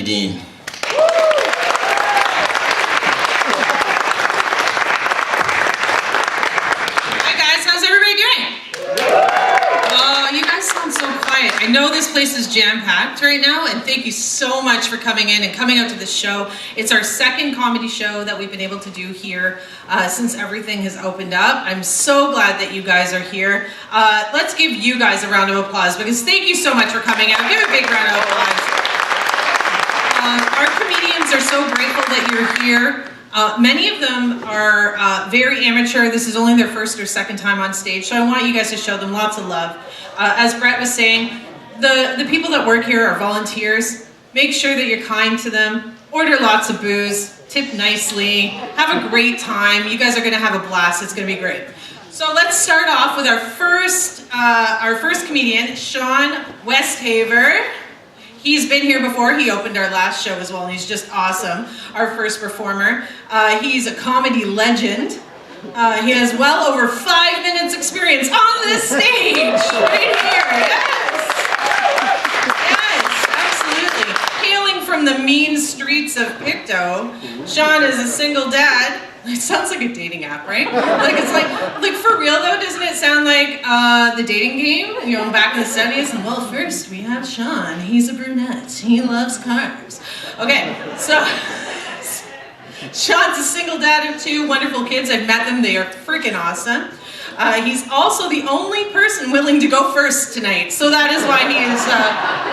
Dean. Hi guys, how's everybody doing? Oh, you guys sound so quiet. I know this place is jam-packed right now, and thank you so much for coming in and coming out to this show. It's our second comedy show that we've been able to do here since everything has opened up. I'm so glad that you guys are here. Let's give you guys a round of applause, because thank you so much for coming out. Give a big round of applause. Our comedians are so grateful that you're here. Many of them are very amateur. This is only their first or second time on stage, so I want you guys to show them lots of love. As Brett was saying, the people that work here are volunteers. Make sure that you're kind to them. Order lots of booze. Tip nicely. Have a great time. You guys are going to have a blast. It's going to be great. So let's start off with our first comedian, Sean Westhaver. He's been here before. He opened our last show as well, and he's just awesome. Our first performer. He's a comedy legend. He has well over 5 minutes experience on this stage, right here. Yes, absolutely. Hailing from the mean streets of Pictou, Sean is a single dad. It sounds like a dating app, right? It's like for real though, doesn't it sound like the dating game? You know, back in the 70s, and well, first we have Sean. He's a brunette. He loves cars. Okay, so Sean's a single dad of 2 wonderful kids. I've met them. They are freaking awesome. He's also the only person willing to go first tonight, so that is why he is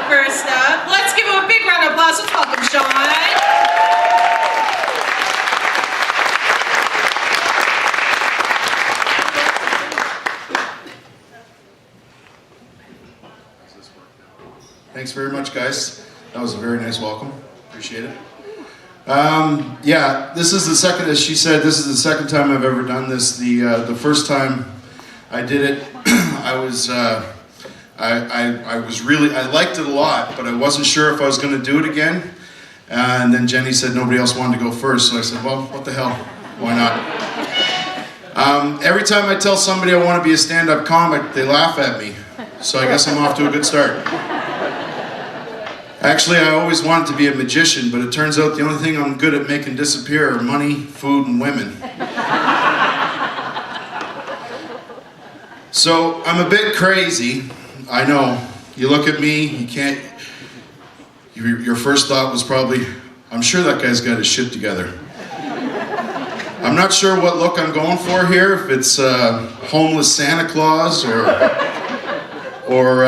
first up. Let's give him a big round of applause. Let's welcome Sean. Thanks very much, guys. That was a very nice welcome. Appreciate it. Yeah, this is the second, as she said, this is the second time I've ever done this. The first time I did it, I was really, I liked it a lot, but I wasn't sure if I was going to do it again. And then Jenny said nobody else wanted to go first, so I said, well, what the hell? Why not? Every time I tell somebody I want to be a stand-up comic, they laugh at me. So I guess I'm off to a good start. Actually, I always wanted to be a magician, but it turns out the only thing I'm good at making disappear are money, food, and women. So, I'm a bit crazy. I know. You look at me, you can't... Your first thought was probably, I'm sure that guy's got his shit together. I'm not sure what look I'm going for here, if it's homeless Santa Claus or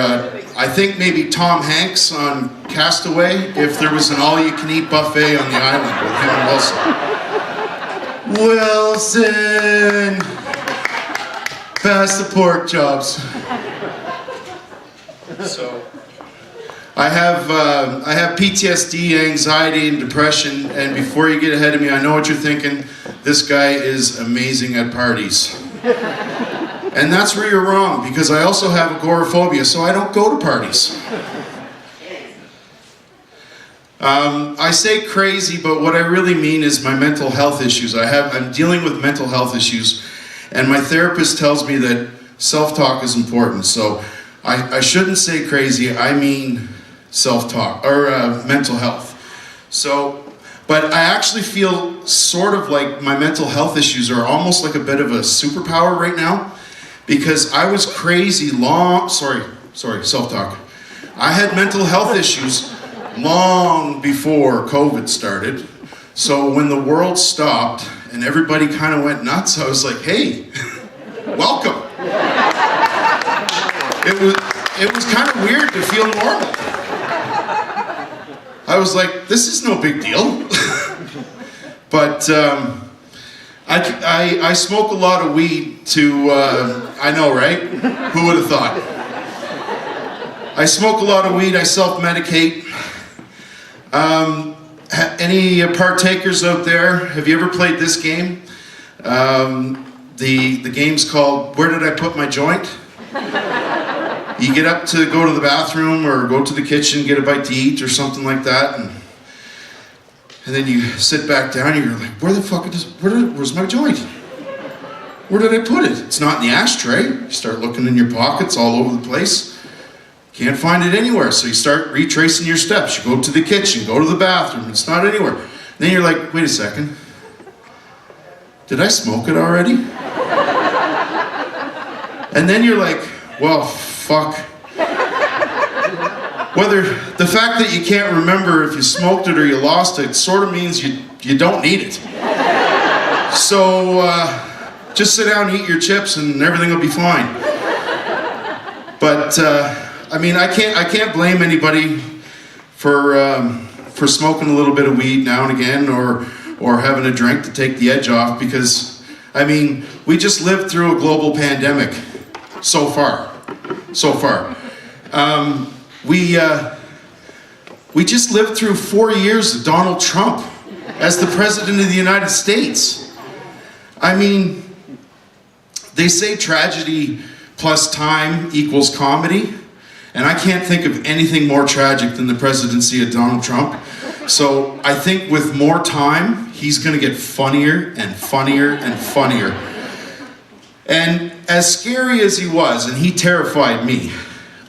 I think maybe Tom Hanks on Castaway, if there was an all-you-can-eat buffet on the island with him and Wilson. Wilson! Pass the pork chops. So, I have PTSD, anxiety, and depression, and before you get ahead of me, I know what you're thinking. This guy is amazing at parties. And that's where you're wrong, because I also have agoraphobia, so I don't go to parties. I say crazy, but what I really mean is my mental health issues. I'm dealing with mental health issues, and my therapist tells me that self-talk is important. So I shouldn't say crazy, I mean self-talk, or mental health. So, but I actually feel sort of like my mental health issues are almost like a bit of a superpower right now. Because I was crazy self-talk. I had mental health issues long before COVID started. So when the world stopped and everybody kind of went nuts, I was like, hey, welcome. It was kind of weird to feel normal. I was like, this is no big deal. But I smoke a lot of weed to, I know, right? Who would have thought? I smoke a lot of weed, I self-medicate. Any partakers out there, have you ever played this game? The game's called Where Did I Put My Joint? You get up to go to the bathroom or go to the kitchen, get a bite to eat or something like that, and then you sit back down and you're like, where the fuck where's my joint? Where did I put it? It's not in the ashtray. You start looking in your pockets all over the place. Can't find it anywhere. So you start retracing your steps. You go to the kitchen, go to the bathroom. It's not anywhere. Then you're like, wait a second. Did I smoke it already? And then you're like, well, fuck. Whether the fact that you can't remember if you smoked it or you lost it sort of means you don't need it. So just sit down and eat your chips and everything will be fine. But I mean, I can't blame anybody for smoking a little bit of weed now and again, or having a drink to take the edge off, because I mean, we just lived through a global pandemic so far. We just lived through 4 years of Donald Trump as the President of the United States. I mean, they say tragedy plus time equals comedy, and I can't think of anything more tragic than the presidency of Donald Trump. So I think with more time, he's gonna get funnier and funnier and funnier. And as scary as he was, and he terrified me,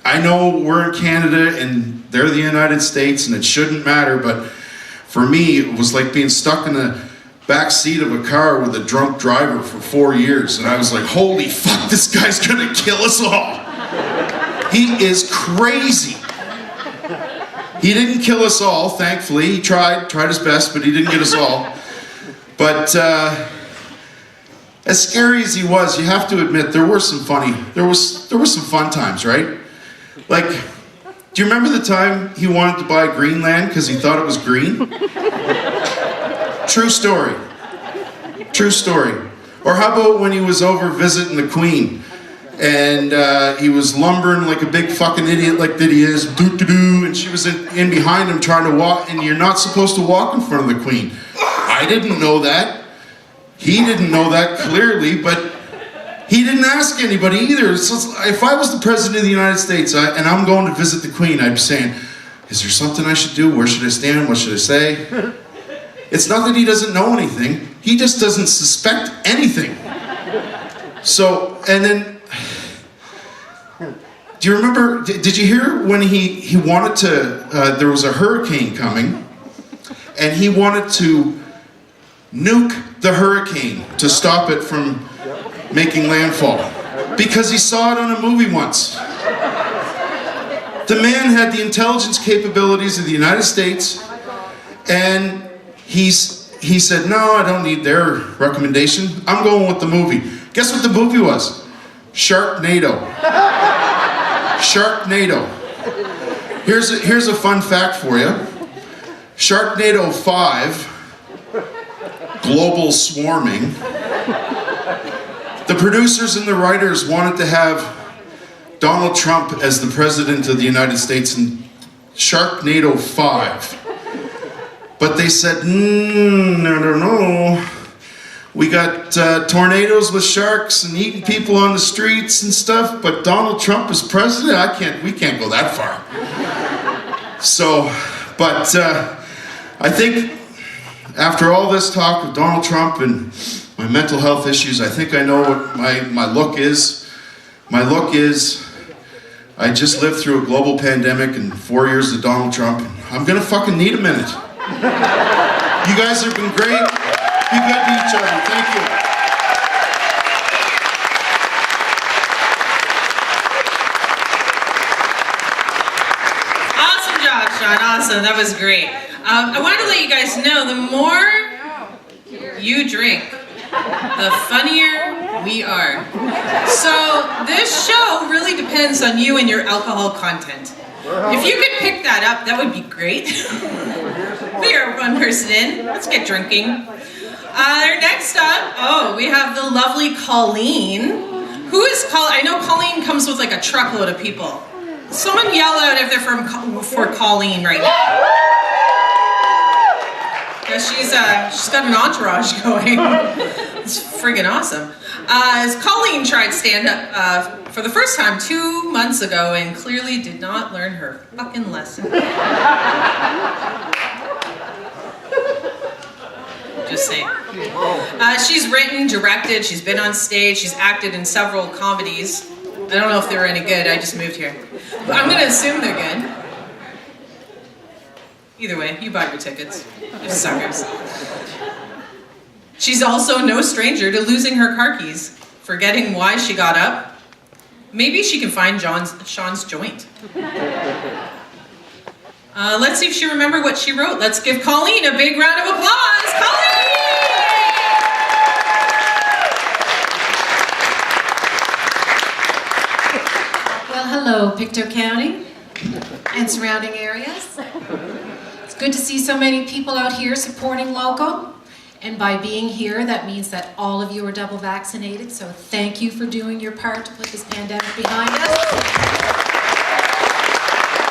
I know we're in Canada and they're the United States and it shouldn't matter, but for me, it was like being stuck in the back seat of a car with a drunk driver for 4 years. And I was like, holy fuck, this guy's gonna kill us all. He is crazy. He didn't kill us all, thankfully. He tried his best, but he didn't get us all. But as scary as he was, you have to admit there were some some fun times, right? Like, do you remember the time he wanted to buy Greenland because he thought it was green? True story. True story. Or how about when he was over visiting the Queen and he was lumbering like a big fucking idiot like that he is, doo-doo-doo, and she was in behind him trying to walk, and you're not supposed to walk in front of the Queen. I didn't know that. He didn't know that clearly, but he didn't ask anybody either. So if I was the President of the United States and I'm going to visit the Queen, I'd be saying, is there something I should do? Where should I stand? What should I say? It's not that he doesn't know anything. He just doesn't suspect anything. So, and then, do you remember, did you hear when he wanted to, there was a hurricane coming, and he wanted to nuke the hurricane to stop it from making landfall, because he saw it on a movie once. The man had the intelligence capabilities of the United States, and he said, no, I don't need their recommendation. I'm going with the movie. Guess what the movie was? Sharknado. Sharknado. Here's a fun fact for you. Sharknado 5, global swarming. The producers and the writers wanted to have Donald Trump as the President of the United States in Sharknado 5. But they said, no. We got tornadoes with sharks and eating people on the streets and stuff, but Donald Trump is president? We can't go that far. So, but I think after all this talk of Donald Trump and my mental health issues, I think I know what my look is. My look is, I just lived through a global pandemic and 4 years of Donald Trump. I'm gonna fucking need a minute. You guys have been great. Be good to each other. Thank you. Awesome job, Sean. Awesome. That was great. I wanted to let you guys know, the more you drink, the funnier we are. So this show really depends on you and your alcohol content. If you could pick that up, that would be great. We are one person in. Let's get drinking. Next up, we have the lovely Colleen. Who is Colleen? I know Colleen comes with like a truckload of people. Someone yell out if they're for Colleen right now. Because she's got an entourage going. It's friggin' awesome. Colleen tried stand-up for the first time 2 months ago and clearly did not learn her fucking lesson. Just saying. She's written, directed, she's been on stage, she's acted in several comedies. I don't know if they were any good, I just moved here. I'm gonna assume they're good. Either way, you bought your tickets. You suckers. She's also no stranger to losing her car keys, forgetting why she got up. Maybe she can find Sean's joint. Let's see if she remembered what she wrote. Let's give Colleen a big round of applause. Colleen! Well, hello, Pictou County and surrounding areas. It's good to see so many people out here supporting local. And by being here, that means that all of you are double vaccinated. So thank you for doing your part to put this pandemic behind us.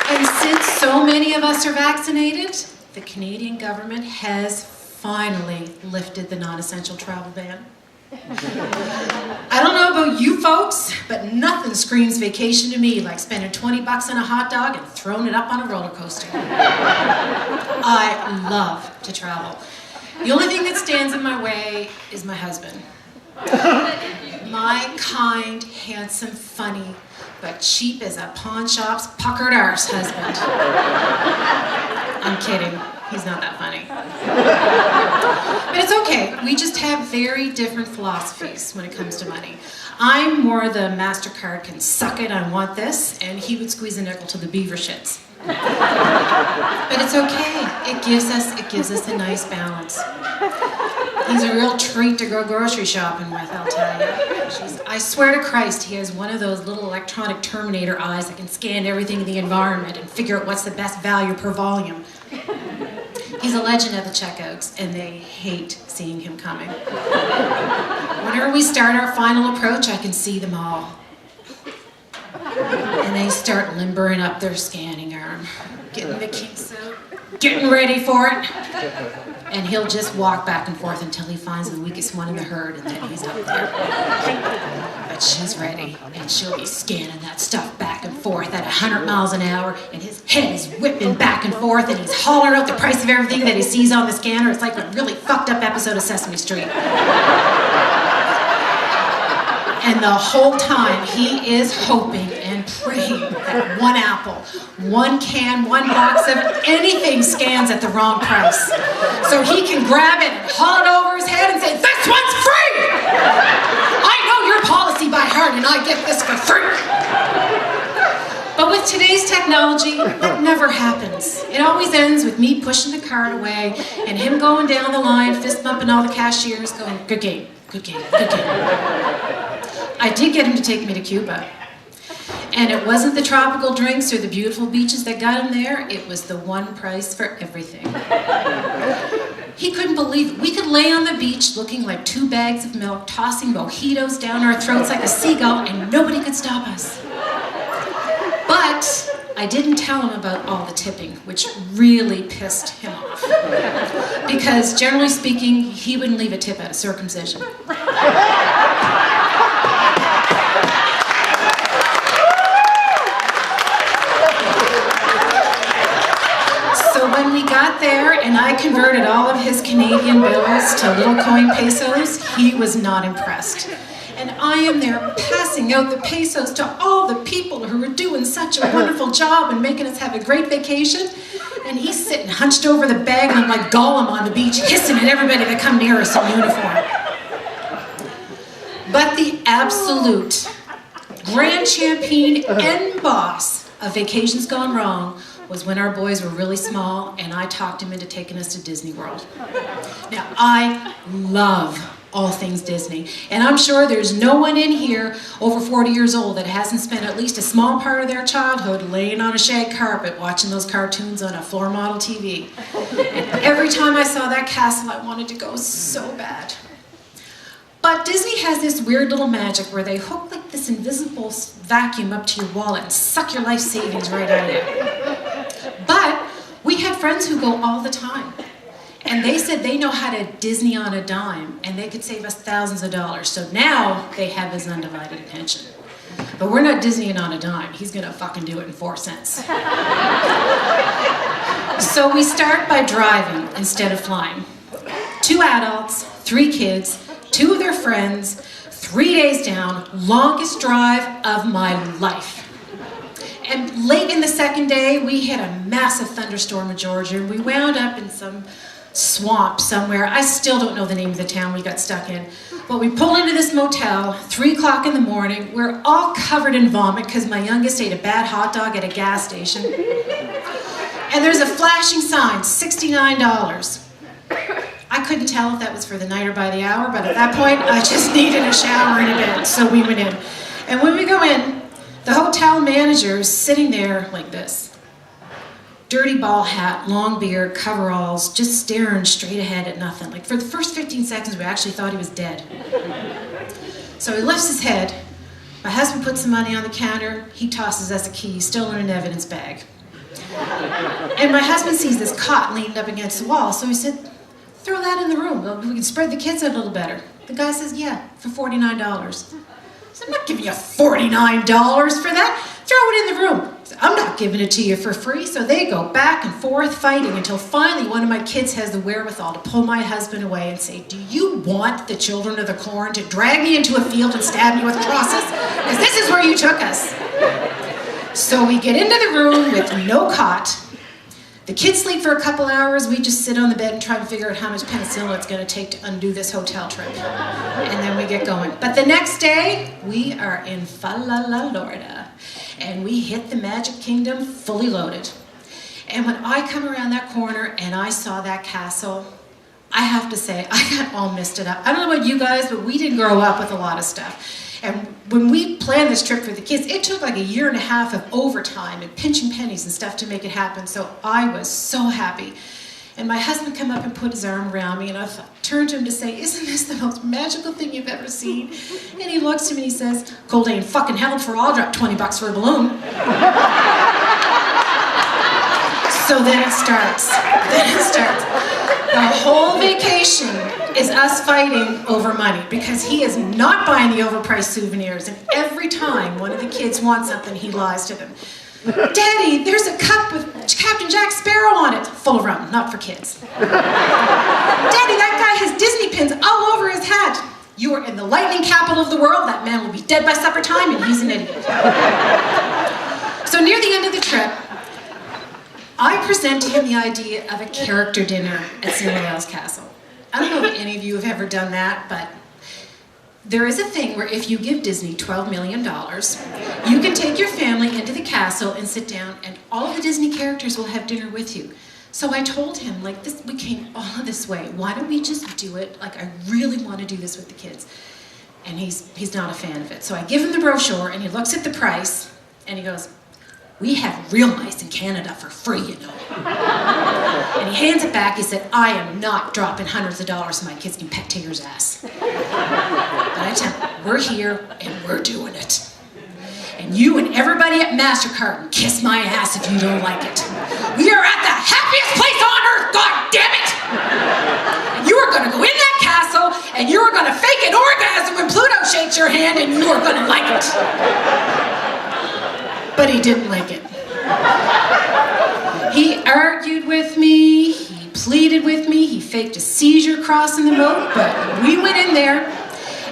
And since so many of us are vaccinated, the Canadian government has finally lifted the non-essential travel ban. I don't know about you folks, but nothing screams vacation to me like spending 20 bucks on a hot dog and throwing it up on a roller coaster. I love to travel. The only thing that stands in my way is my husband. My kind, handsome, funny, but cheap as a pawn shop's puckered arse husband. I'm kidding. He's not that funny. But it's okay. We just have very different philosophies when it comes to money. I'm more the MasterCard can suck it, I want this, and he would squeeze a nickel to the beaver shits. But it's okay. It gives us a nice balance. He's a real treat to go grocery shopping with, I'll tell you. Jeez, I swear to Christ, he has one of those little electronic Terminator eyes that can scan everything in the environment and figure out what's the best value per volume. He's a legend at the checkouts, and they hate seeing him coming. Whenever we start our final approach, I can see them all. And they start limbering up their scanning arm, getting the kinks out, getting ready for it. And he'll just walk back and forth until he finds the weakest one in the herd, and then he's up there. But she's ready, and she'll be scanning that stuff back and forth at 100 miles an hour, and his head is whipping back and forth, and he's hollering out the price of everything that he sees on the scanner. It's like a really fucked up episode of Sesame Street. And the whole time, he is hoping and praying that one apple, one can, one box of anything scans at the wrong price. So he can grab it and haul it over his head and say, "This one's free! I know your policy by heart and I get this for free." But with today's technology, that never happens. It always ends with me pushing the cart away and him going down the line, fist bumping all the cashiers, going, "Good game, good game, good game." I did get him to take me to Cuba. And it wasn't the tropical drinks or the beautiful beaches that got him there, it was the one price for everything. He couldn't believe it. We could lay on the beach looking like 2 bags of milk, tossing mojitos down our throats like a seagull, and nobody could stop us. But I didn't tell him about all the tipping, which really pissed him off. Because generally speaking, he wouldn't leave a tip at a circumcision. So when we got there and I converted all of his Canadian bills to little coin pesos, he was not impressed. And I am there passing out the pesos to all the people who were doing such a wonderful job and making us have a great vacation. And he's sitting hunched over the bag, and I'm like Gollum on the beach, hissing at everybody that come near us in uniform. But the absolute grand champion and boss of Vacations Gone Wrong was when our boys were really small and I talked him into taking us to Disney World. Now, I love all things Disney, and I'm sure there's no one in here over 40 years old that hasn't spent at least a small part of their childhood laying on a shag carpet watching those cartoons on a floor model TV. And every time I saw that castle, I wanted to go so bad. But Disney has this weird little magic where they hook like this invisible vacuum up to your wallet and suck your life savings right out of it. But we had friends who go all the time. And they said they know how to Disney on a dime, and they could save us thousands of dollars. So now they have his undivided attention. But we're not Disneying on a dime. He's gonna fucking do it in 4 cents. So we start by driving instead of flying. 2 adults, 3 kids, 2 of their friends, 3 days down, longest drive of my life. And late in the second day, we hit a massive thunderstorm in Georgia, and we wound up in some swamp somewhere. I still don't know the name of the town we got stuck in. But we pulled into this motel, 3 o'clock in the morning. We're all covered in vomit because my youngest ate a bad hot dog at a gas station. And there's a flashing sign, $69. I couldn't tell if that was for the night or by the hour, but at that point, I just needed a shower and a bed, so we went in. And when we go in, the hotel manager is sitting there like this. Dirty ball hat, long beard, coveralls, just staring straight ahead at nothing. Like for the first 15 seconds, we actually thought he was dead. So he lifts his head. My husband puts the money on the counter. He tosses us a key, still in an evidence bag. And my husband sees this cot leaned up against the wall, so he said, throw that in the room. We can spread the kids out a little better. The guy says, yeah, for $49. So I'm not giving you $49 for that. Throw it in the room. So I'm not giving it to you for free. So they go back and forth fighting until finally one of my kids has the wherewithal to pull my husband away and say, do you want the children of the corn to drag me into a field and stab me with crosses? Because this is where you took us. So we get into the room with no cot. The kids sleep for a couple hours. We just sit on the bed and try to figure out how much penicillin it's going to take to undo this hotel trip. And then we get going. But the next day, we are in Fa La La, Florida. And we hit the Magic Kingdom fully loaded. And when I come around that corner and I saw that castle, I have to say, I got all messed it up. I don't know about you guys, but we didn't grow up with a lot of stuff. And when we planned this trip for the kids, it took like a year and a half of overtime and pinching pennies and stuff to make it happen. So I was so happy. And my husband came up and put his arm around me, and I turned to him to say, isn't this the most magical thing you've ever seen? And he looks at me and he says, cold ain't fucking hell for all, I'll drop 20 bucks for a balloon. So then it starts. The whole vacation is us fighting over money because he is not buying the overpriced souvenirs, and every time one of the kids wants something, he lies to them. Daddy, there's a cup with Captain Jack Sparrow on it. Full of rum, not for kids. Daddy, that guy has Disney pins all over his hat. You are in the lightning capital of the world. That man will be dead by supper time, and he's an idiot. So near the end of the trip, I present to him the idea of a character dinner at Cinderella's castle. I don't know if any of you have ever done that, but there is a thing where if you give Disney $12 million, you can take your family into the castle and sit down, and all of the Disney characters will have dinner with you. So I told him, like, we came all this way. Why don't we just do it? Like, I really want to do this with the kids. And he's not a fan of it. So I give him the brochure, and he looks at the price, and he goes, we have real mice in Canada for free, you know. And he hands it back. He said, I am not dropping hundreds of dollars so my kids can pet Tigger's ass. But I tell you, we're here and we're doing it. And you and everybody at MasterCard can kiss my ass if you don't like it. We are at the happiest place on earth, god damn it! And you are gonna go in that castle and you are gonna fake an orgasm when Pluto shakes your hand and you are gonna like it. But he didn't like it. He argued with me, he pleaded with me, he faked a seizure crossing the moat, but we went in there,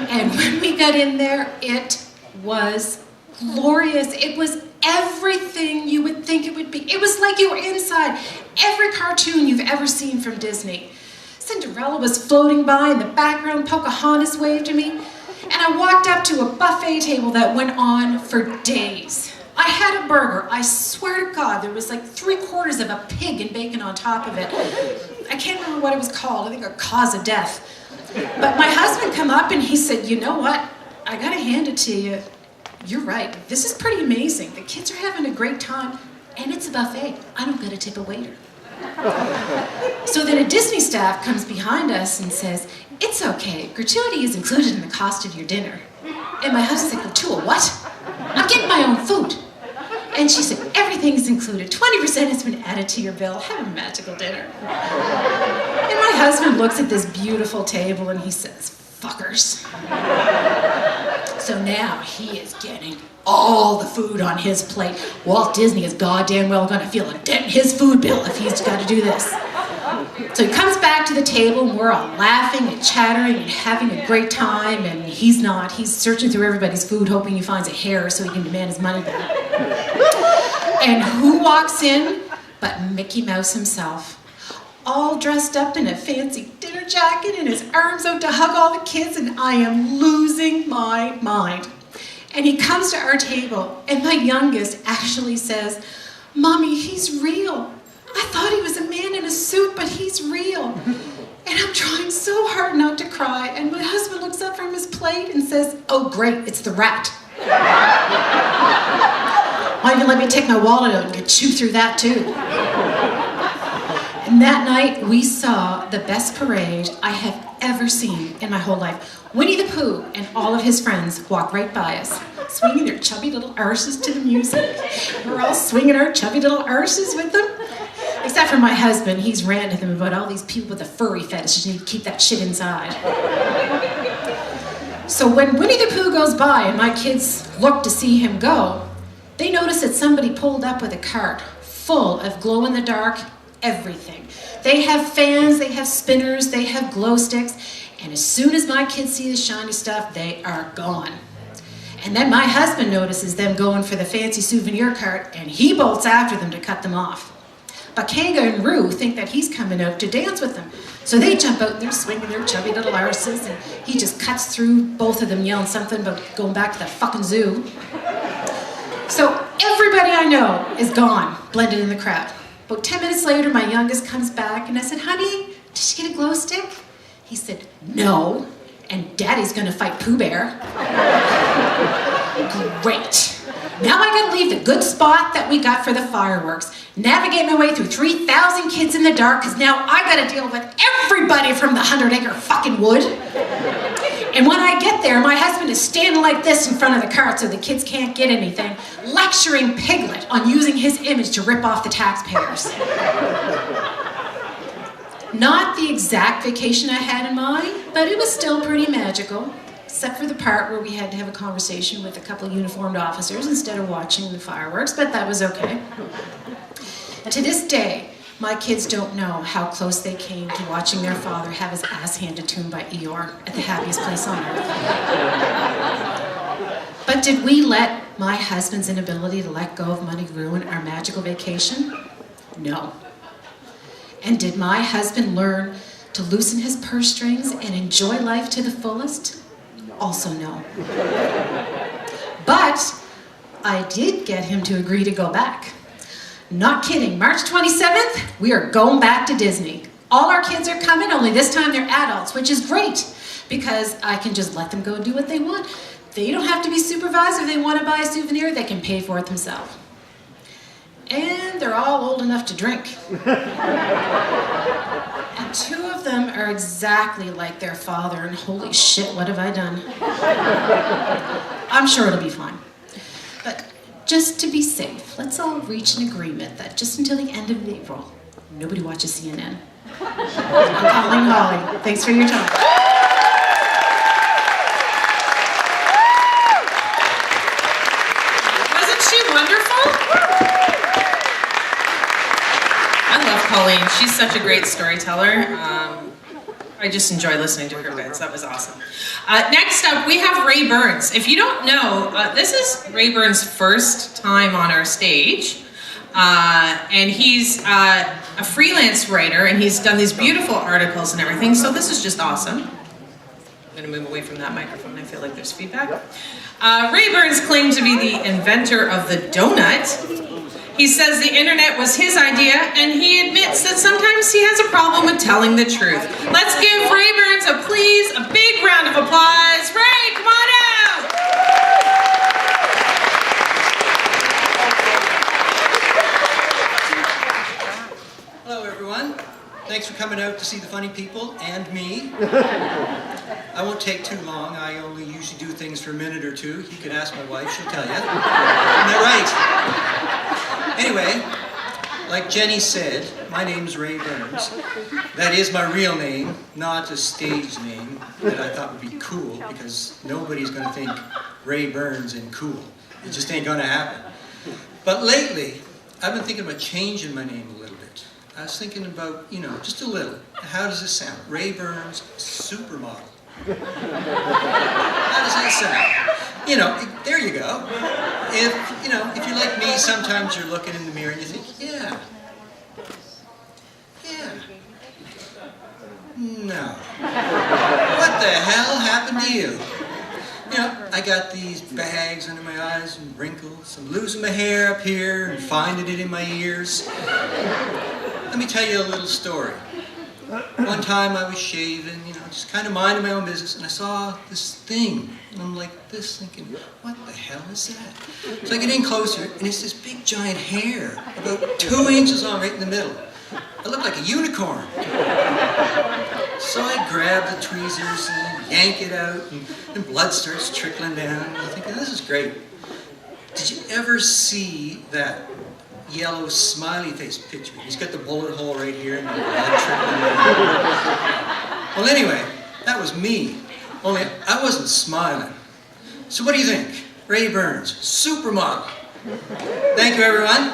and when we got in there, it was glorious. It was everything you would think it would be. It was like you were inside every cartoon you've ever seen from Disney. Cinderella was floating by in the background, Pocahontas waved to me, and I walked up to a buffet table that went on for days. I had a burger. I swear to God, there was like 3/4 of a pig and bacon on top of it. I can't remember what it was called. I think a cause of death. But my husband come up and he said, you know what? I gotta hand it to you. You're right. This is pretty amazing. The kids are having a great time, and it's a buffet. I don't gotta tip a waiter. So then a Disney staff comes behind us and says, it's okay. Gratuity is included in the cost of your dinner. And my husband's like, to a what? I'm getting my own food. And she said, everything's included. 20% has been added to your bill. Have a magical dinner. And my husband looks at this beautiful table and he says, fuckers. So now he is getting all the food on his plate. Walt Disney is goddamn well gonna feel a dent in his food bill if he's gotta do this. So he comes back to the table and we're all laughing and chattering and having a great time, and he's not. He's searching through everybody's food hoping he finds a hair so he can demand his money back. And who walks in but Mickey Mouse himself, all dressed up in a fancy dinner jacket and his arms out to hug all the kids, and I am losing my mind. And he comes to our table, and my youngest actually says, "Mommy, he's real. I thought he was a man in a suit, but he's real." And I'm trying so hard not to cry, and my husband looks up from his plate and says, "Oh great, it's the rat." Why even let me take my wallet out and get chewed through that too? And that night we saw the best parade I have ever seen in my whole life. Winnie the Pooh and all of his friends walked right by us, swinging their chubby little arses to the music. We're all swinging our chubby little arses with them. Except for my husband, he's ranting to them about all these people with the furry fetishes and need to keep that shit inside. So when Winnie the Pooh goes by and my kids look to see him go, they notice that somebody pulled up with a cart full of glow-in-the-dark everything. They have fans, they have spinners, they have glow sticks, and as soon as my kids see the shiny stuff, they are gone. And then my husband notices them going for the fancy souvenir cart, and he bolts after them to cut them off. But Kanga and Roo think that he's coming out to dance with them. So they jump out there swinging their chubby little arses, and he just cuts through both of them yelling something about going back to the fucking zoo. So everybody I know is gone, blended in the crowd. About 10 minutes later, my youngest comes back, and I said, "Honey, did you get a glow stick?" He said, "No, and Daddy's gonna fight Pooh Bear." Great. Now I gotta leave the good spot that we got for the fireworks, navigate my way through 3,000 kids in the dark, because now I gotta deal with everybody from the 100-acre fucking wood. And when I get there, my husband is standing like this in front of the cart so the kids can't get anything, lecturing Piglet on using his image to rip off the taxpayers. Not the exact vacation I had in mind, but it was still pretty magical, except for the part where we had to have a conversation with a couple of uniformed officers instead of watching the fireworks, but that was okay. To this day, my kids don't know how close they came to watching their father have his ass handed to him by Eeyore at the happiest place on earth. But did we let my husband's inability to let go of money ruin our magical vacation? No. And did my husband learn to loosen his purse strings and enjoy life to the fullest? Also no. But I did get him to agree to go back. Not kidding, March 27th, we are going back to Disney. All our kids are coming, only this time they're adults, which is great, because I can just let them go do what they want. They don't have to be supervised. If they want to buy a souvenir, they can pay for it themselves. And they're all old enough to drink. And two of them are exactly like their father, and holy shit, what have I done? I'm sure it'll be fine. But just to be safe, let's all reach an agreement that just until the end of April, nobody watches CNN. I'm calling Holly. Thanks for your time. Wasn't she wonderful? I love Colleen. She's such a great storyteller. I just enjoy listening to her bits. That was awesome. Next up, we have Ray Burns. If you don't know, this is Ray Burns' first time on our stage. And he's a freelance writer, and he's done these beautiful articles and everything, so this is just awesome. I'm gonna move away from that microphone. I feel like there's feedback. Ray Burns claimed to be the inventor of the donut. He says the internet was his idea, and he admits that sometimes he has a problem with telling the truth. Let's give Ray Burns a big round of applause. Ray, come on out! Hello everyone. Thanks for coming out to see the funny people and me. I won't take too long. I only usually do things for a minute or two. You can ask my wife, she'll tell you. Isn't that right? Anyway, like Jenny said, my name's Ray Burns. That is my real name, not a stage name that I thought would be cool, because nobody's going to think Ray Burns and cool. It just ain't going to happen. But lately, I've been thinking about changing my name a little bit. I was thinking about, just a little. How does this sound? Ray Burns, supermodel. How does that sound? You know, there you go. If you're like me, sometimes you're looking in the mirror and you think, yeah. No. What the hell happened to you? You know, I got these bags under my eyes and wrinkles. I'm losing my hair up here and finding it in my ears. Let me tell you a little story. One time I was shaving, just kind of minding my own business, and I saw this thing. And I'm like this, thinking, what the hell is that? So I get in closer, and it's this big giant hair, about 2 inches long, right in the middle. I look like a unicorn. So I grab the tweezers and yank it out, and blood starts trickling down. And I'm thinking, this is great. Did you ever see that yellow smiley face picture? He's got the bullet hole right here and the blood trickling down. Well, anyway, that was me. Only I wasn't smiling. So what do you think? Ray Burns, supermodel. Thank you, everyone.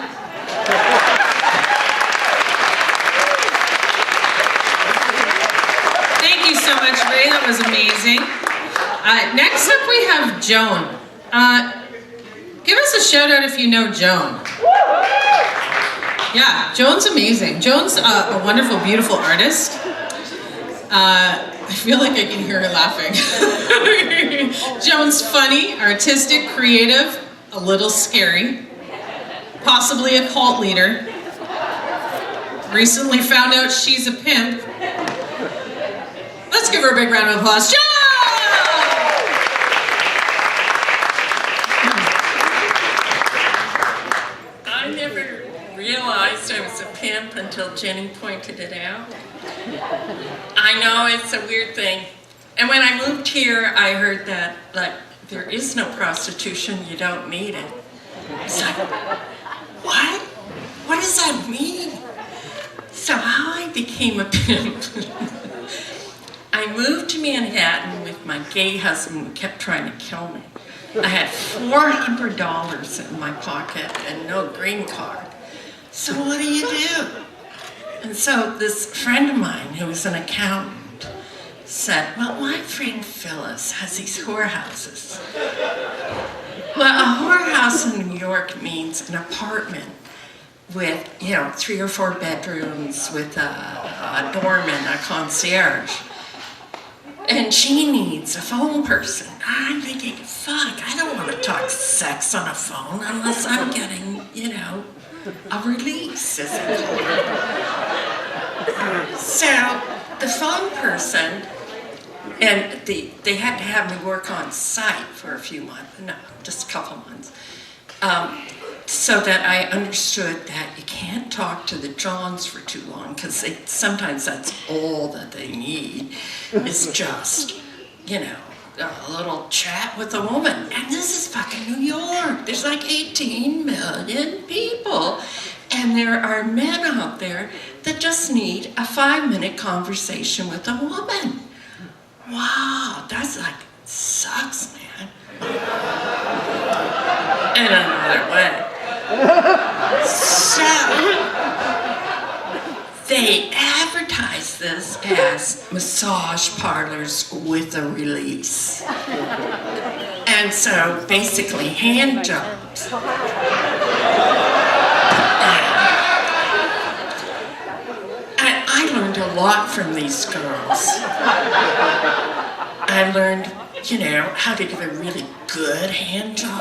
Thank you so much, Ray. That was amazing. Next up, we have Joan. Give us a shout out if you know Joan. Yeah, Joan's amazing. Joan's a wonderful, beautiful artist. I feel like I can hear her laughing. Joan's funny, artistic, creative, a little scary, possibly a cult leader. Recently found out she's a pimp. Let's give her a big round of applause. Joan! I never realized I was a pimp until Jenny pointed it out. I know, it's a weird thing. And when I moved here, I heard that, there is no prostitution, you don't need it. It's like, what? What does that mean? So how I became a pimp. I moved to Manhattan with my gay husband who kept trying to kill me. I had $400 in my pocket and no green card. So what do you do? And so this friend of mine who was an accountant said, well, my friend Phyllis has these whorehouses. Well, a whorehouse in New York means an apartment with, 3 or 4 bedrooms with a doorman, a concierge. And she needs a phone person. I'm thinking, fuck, I don't want to talk sex on a phone unless I'm getting, a release, as it called. So the phone person, and they had to have me work on site for a few months, no, just a couple months, so that I understood that you can't talk to the Johns for too long, because sometimes that's all that they need, is just, a little chat with a woman. And this is fucking New York. There's like 18 million people. And there are men out there that just need a 5-minute conversation with a woman. Wow, that's sucks, man. In another way. So, they advertise this as massage parlors with a release. And so, basically, hand jobs. And I learned a lot from these girls. I learned, how to give a really good hand job.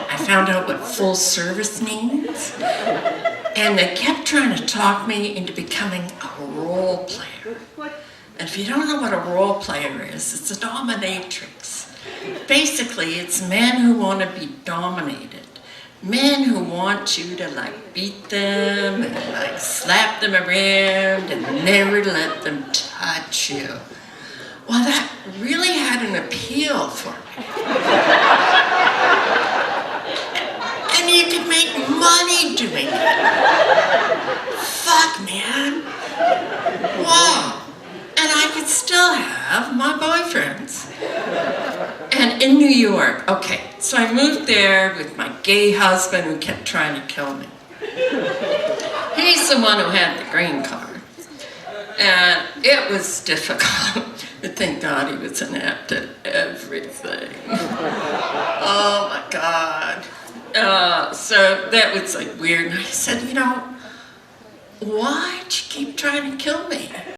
I found out what full service means. And they kept trying to talk me into becoming a role player. And if you don't know what a role player is, it's a dominatrix. Basically, it's men who want to be dominated. Men who want you to beat them and slap them around and never let them touch you. Well, that really had an appeal for me. And you could make money doing it. Fuck, man. Wow. And I could still have my boyfriends. And in New York, okay, so I moved there with my gay husband who kept trying to kill me. He's the one who had the green card. And it was difficult, but thank God he was inept at everything. everything. Oh my God. So that was like weird. And I said, you know, why'd you keep trying to kill me?